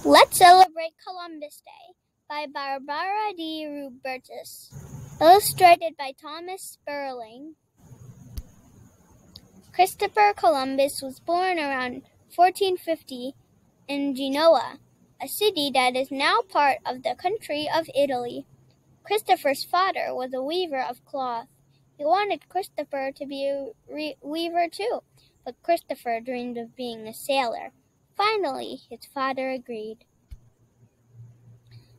Let's celebrate Columbus Day by Barbara de Rubertus. Illustrated by Thomas Sperling. Christopher Columbus was born around 1450 in Genoa, a city that is now part of the country of Italy. Christopher's father was a weaver of cloth. He wanted Christopher to be a weaver too, but Christopher dreamed of being a sailor. Finally, his father agreed.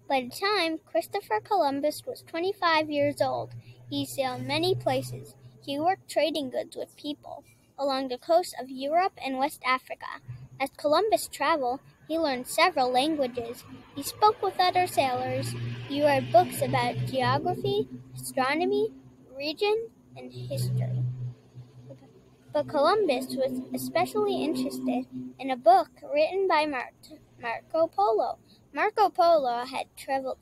By the time Christopher Columbus was 25 years old, he sailed many places. He worked trading goods with people along the coast of Europe and West Africa. As Columbus traveled, he learned several languages. He spoke with other sailors. He read books about geography, astronomy, region, and history. But Columbus was especially interested in a book written by Marco Polo. Marco Polo had traveled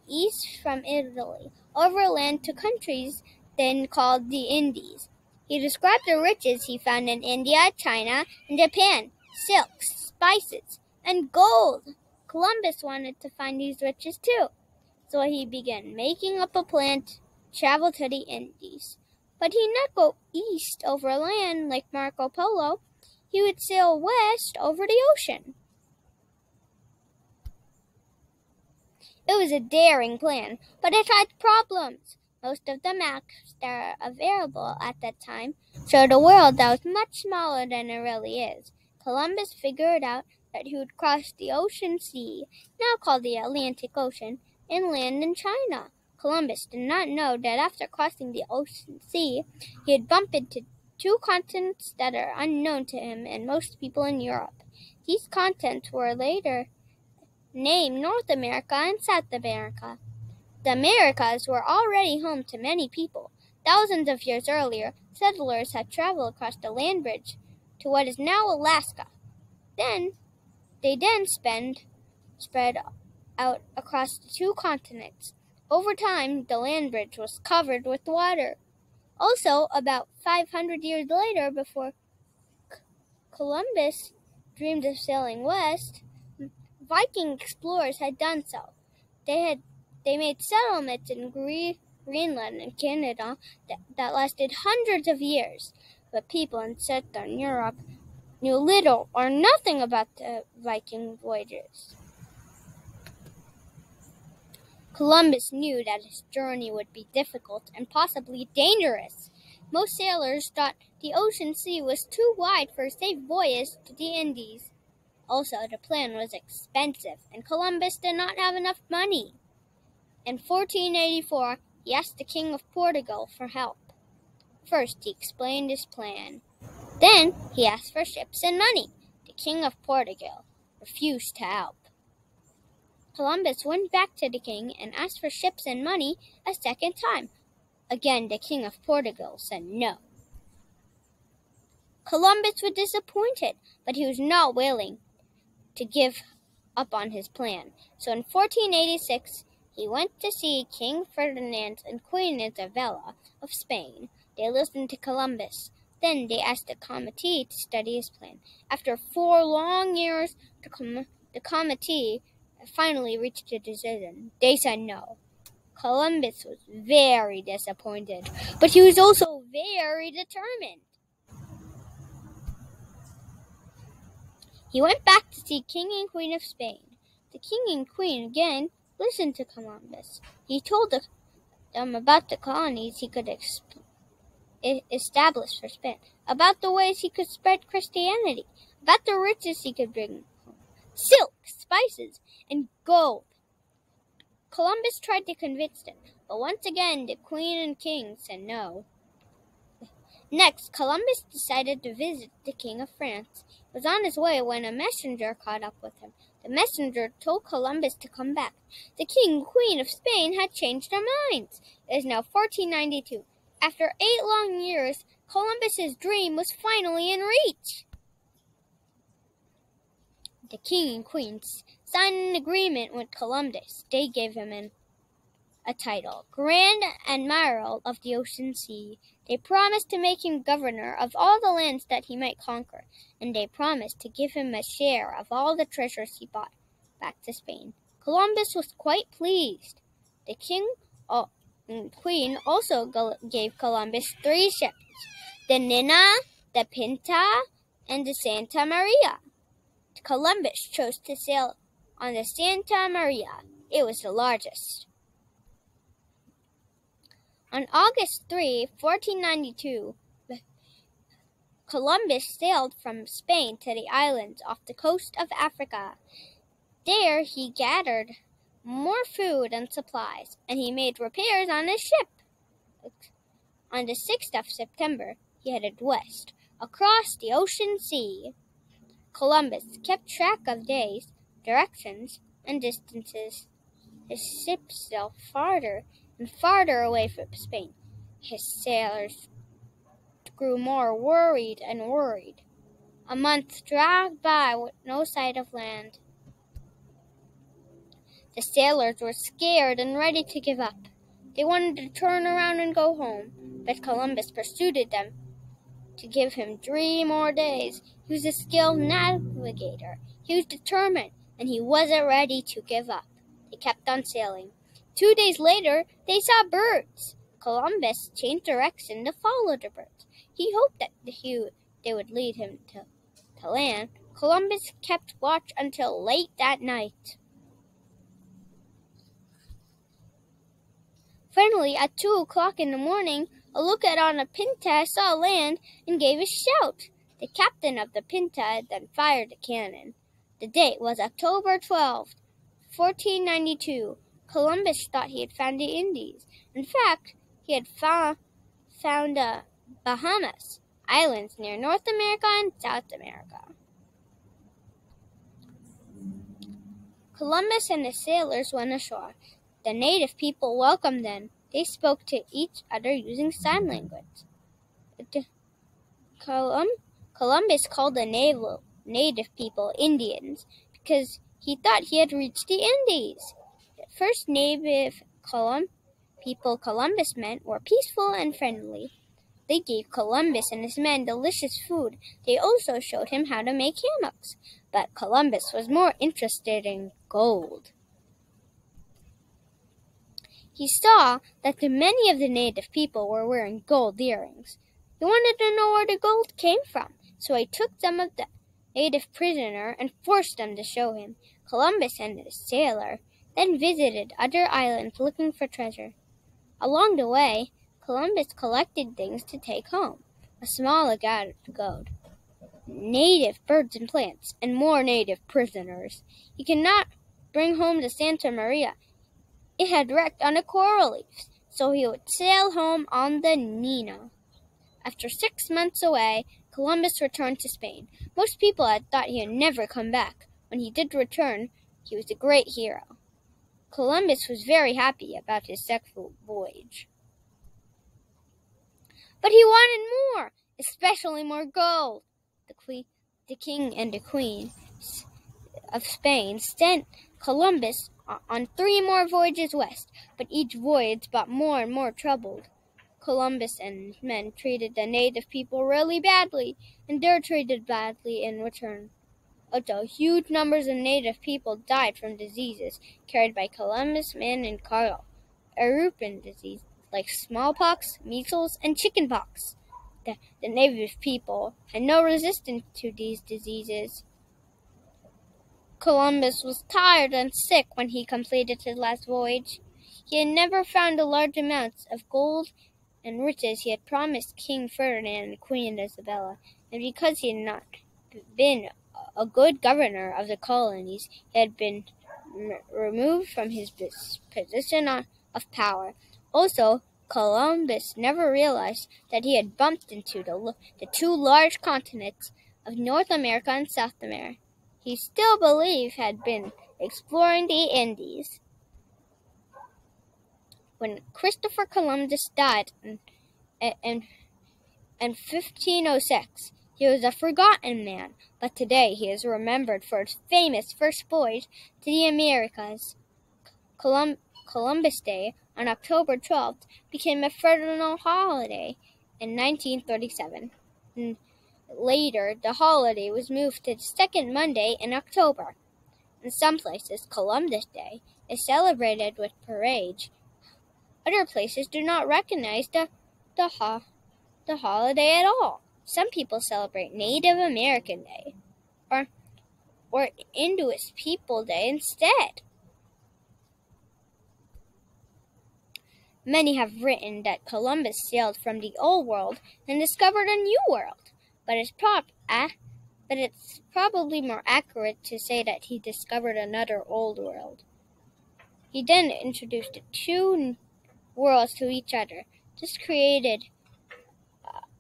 east from Italy, overland to countries then called the Indies. He described the riches he found in India, China, and Japan: silks, spices, and gold. Columbus wanted to find these riches too, so he began making up a plan to travel to the Indies. But he'd not go east over land like Marco Polo. He would sail west over the ocean. It was a daring plan, but it had problems. Most of the maps that are available at that time showed a world that was much smaller than it really is. Columbus figured out that he would cross the ocean sea, now called the Atlantic Ocean, and land in China. Columbus did not know that after crossing the ocean sea, he had bumped into two continents that are unknown to him and most people in Europe. These continents were later named North America and South America. The Americas were already home to many people. Thousands of years earlier, settlers had traveled across the land bridge to what is now Alaska. They spread out across the two continents. Over time, the land bridge was covered with water. Also, about 500 years later, before Columbus dreamed of sailing west, Viking explorers had done so. They made settlements in Greenland and Canada that lasted hundreds of years, but people in southern Europe knew little or nothing about the Viking voyages. Columbus knew that his journey would be difficult and possibly dangerous. Most sailors thought the ocean sea was too wide for a safe voyage to the Indies. Also, the plan was expensive, and Columbus did not have enough money. In 1484, he asked the King of Portugal for help. First, he explained his plan. Then, he asked for ships and money. The King of Portugal refused to help. Columbus went back to the king and asked for ships and money a second time. Again, the King of Portugal said no. Columbus was disappointed, but he was not willing to give up on his plan. So in 1486, he went to see King Ferdinand and Queen Isabella of Spain. They listened to Columbus. Then they asked the committee to study his plan. After 4 long years, the committee finally reached a decision. They said no. Columbus was very disappointed, but he was also very determined. He went back to see King and Queen of Spain. The King and Queen again listened to Columbus. He told them about the colonies he could establish for Spain, about the ways he could spread Christianity, about the riches he could bring home: silk, spices, and gold. Columbus tried to convince them, but once again the Queen and King said no. Next, Columbus decided to visit the King of France. He was on his way when a messenger caught up with him. The messenger told Columbus to come back. The King and Queen of Spain had changed their minds. It is now 1492. After 8 long years, Columbus's dream was finally in reach. The King and Queen signed an agreement with Columbus. They gave him a title, Grand Admiral of the Ocean Sea. They promised to make him governor of all the lands that he might conquer, and they promised to give him a share of all the treasures he bought. back to Spain. Columbus was quite pleased. The king and queen also gave Columbus 3 ships, the Nina, the Pinta, and the Santa Maria. Columbus chose to sail on the Santa Maria. It was the largest. On August 3, 1492, Columbus sailed from Spain to the islands off the coast of Africa. There he gathered more food and supplies, and he made repairs on his ship. On the 6th of September, he headed west, across the ocean sea. Columbus kept track of days, directions, and distances. His ship sailed farther and farther away from Spain. His sailors grew more worried and worried. A month dragged by with no sight of land. The sailors were scared and ready to give up. They wanted to turn around and go home, but Columbus persuaded them to give him 3 more days. He was a skilled navigator. He was determined, and he wasn't ready to give up. They kept on sailing. 2 days later, they saw birds. Columbus changed direction to follow the birds. He hoped that they would lead him to land. Columbus kept watch until late that night. Finally, at 2 o'clock in the morning, a lookout on a Pinta saw land and gave a shout. The captain of the Pinta then fired a cannon. The date was October 12th, 1492. Columbus thought he had found the Indies. In fact, he had found Bahamas, islands near North America and South America. Columbus and his sailors went ashore. The native people welcomed them. They spoke to each other using sign language. Columbus called the native people Indians because he thought he had reached the Indies. The first native people Columbus met were peaceful and friendly. They gave Columbus and his men delicious food. They also showed him how to make hammocks. But Columbus was more interested in gold. He saw that many of the native people were wearing gold earrings. He wanted to know where the gold came from, so he took some of the native prisoner and forced them to show him. Columbus and his sailor then visited other islands looking for treasure. Along the way, Columbus collected things to take home: a small agate of gold, native birds and plants, and more native prisoners. He could not bring home the Santa Maria. It had wrecked on the coral reefs, so he would sail home on the Nina. After 6 months away, Columbus returned to Spain. Most people had thought he would never come back. When he did return, he was a great hero. Columbus was very happy about his second voyage. But he wanted more, especially more gold. The king and the queen of Spain sent Columbus on 3 more voyages west, but each voyage brought more and more trouble. Columbus and his men treated the native people really badly, and they were treated badly in return. Also, huge numbers of native people died from diseases carried by Columbus' men and cargo. European disease like smallpox, measles, and chickenpox. The native people had no resistance to these diseases. Columbus was tired and sick when he completed his last voyage. He had never found the large amounts of gold and riches he had promised King Ferdinand and Queen Isabella, and because he had not been a good governor of the colonies, he had been removed from his position of power. Also, Columbus never realized that he had bumped into the 2 large continents of North America and South America. He still believed he had been exploring the Indies. When Christopher Columbus died in 1506, he was a forgotten man, but today he is remembered for his famous first voyage to the Americas. Columbus Day on October 12th became a federal holiday in 1937. Later, the holiday was moved to the second Monday in October. In some places, Columbus Day is celebrated with parades. Other places do not recognize the holiday at all. Some people celebrate Native American Day or Indigenous People Day instead. Many have written that Columbus sailed from the Old World and discovered a new world, but it's probably more accurate to say that he discovered another old world. He then introduced the two worlds to each other. This created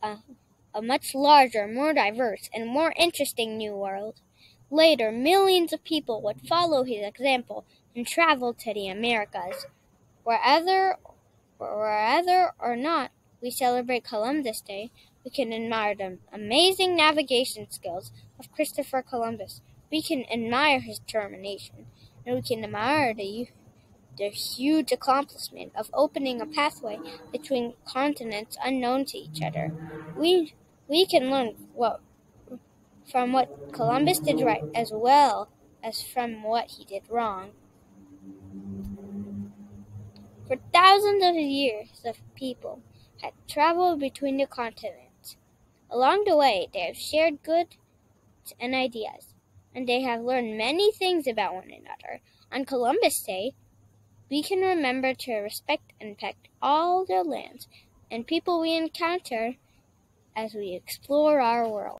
a much larger, more diverse, and more interesting new world. Later, millions of people would follow his example and travel to the Americas. Wherever or not we celebrate Columbus Day, we can admire the amazing navigation skills of Christopher Columbus. We can admire his determination, and we can admire the huge accomplishment of opening a pathway between continents unknown to each other. We can learn from what Columbus did right as well as from what he did wrong. For thousands of years, the people had traveled between the continents. Along the way, they have shared goods and ideas, and they have learned many things about one another. On Columbus Day, we can remember to respect and protect all the lands and people we encounter as we explore our world.